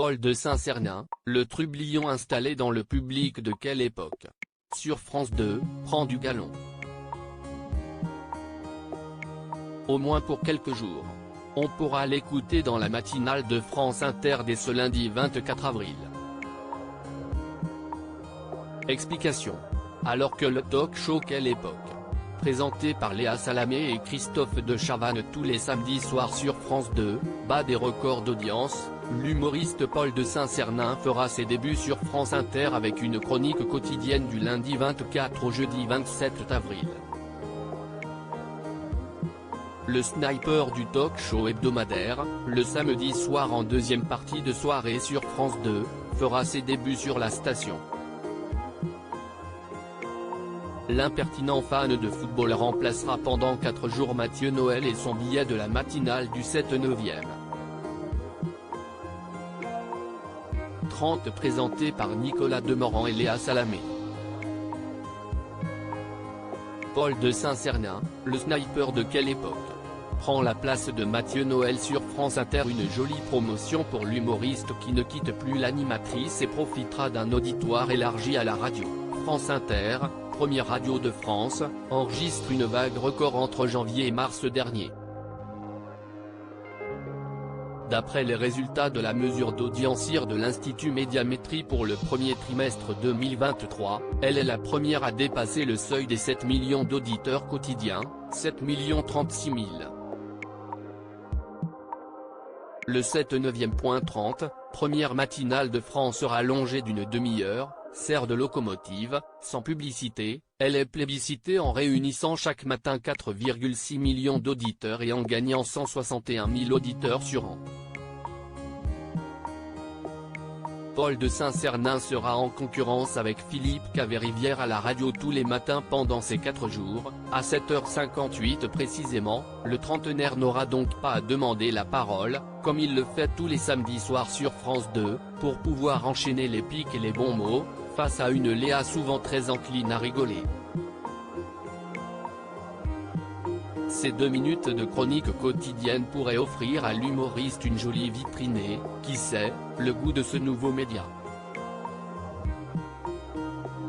Paul de Saint-Cernin, le trublion installé dans le public de quelle époque? Sur France 2, prend du galon. Au moins pour quelques jours. On pourra l'écouter dans la matinale de France Inter dès ce lundi 24 avril. Explication. Alors que le talk show Quelle époque, présenté par Léa Salamé et Christophe de Chavannes tous les samedis soirs sur France 2, bat des records d'audience, l'humoriste Paul de Saint-Cernin fera ses débuts sur France Inter avec une chronique quotidienne du lundi 24 au jeudi 27 avril. Le sniper du talk show hebdomadaire, le samedi soir en deuxième partie de soirée sur France 2, fera ses débuts sur la station. L'impertinent fan de football remplacera pendant 4 jours Mathieu Noël et son billet de la matinale du 7/9e. 30 présenté par Nicolas Demorand et Léa Salamé. Paul de Saint-Cernin, le sniper de Quelle époque, prend la place de Mathieu Noël sur France Inter. Une jolie promotion pour l'humoriste qui ne quitte plus l'animatrice et profitera d'un auditoire élargi à la radio. France Inter, première radio de France, enregistre une vague record entre janvier et mars dernier. D'après les résultats de la mesure d'audience de l'Institut Médiamétrie pour le premier trimestre 2023, elle est la première à dépasser le seuil des 7 millions d'auditeurs quotidiens, 7 036 000. Le 7/9e.30, première matinale de France rallongée d'une demi-heure, sert de locomotive, sans publicité, elle est plébiscitée en réunissant chaque matin 4,6 millions d'auditeurs et en gagnant 161 000 auditeurs sur an. Paul de Saint-Cernin sera en concurrence avec Philippe Caverivière à la radio tous les matins pendant ces 4 jours, à 7h58 précisément. Le trentenaire n'aura donc pas à demander la parole, comme il le fait tous les samedis soirs sur France 2, pour pouvoir enchaîner les pics et les bons mots, face à une Léa souvent très encline à rigoler. Ces 2 minutes de chronique quotidienne pourraient offrir à l'humoriste une jolie vitrinée, qui sait, le goût de ce nouveau média.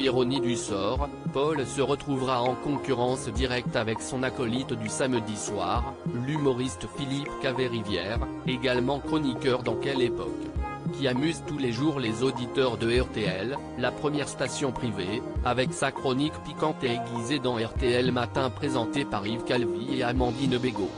Ironie du sort, Paul se retrouvera en concurrence directe avec son acolyte du samedi soir, l'humoriste Philippe Caverivière, également chroniqueur dans Quelle époque, qui amuse tous les jours les auditeurs de RTL, la première station privée, avec sa chronique piquante et aiguisée dans RTL Matin présentée par Yves Calvi et Amandine Bégaud.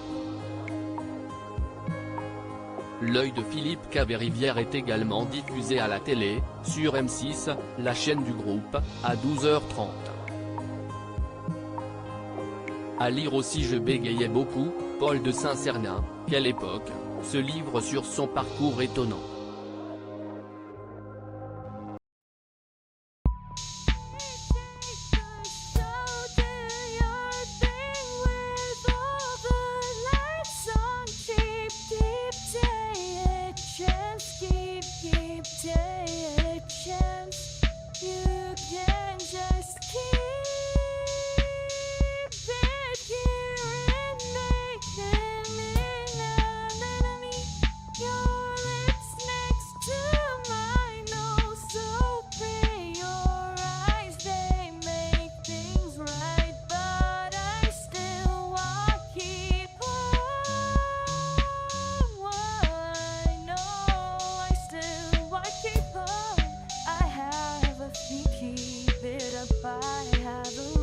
L'œil de Philippe Caverivière est également diffusé à la télé, sur M6, la chaîne du groupe, à 12h30. À lire aussi Je bégayais beaucoup, Paul de Saint-Cernin, Quelle époque, ce livre sur son parcours étonnant. Keep it up, I have a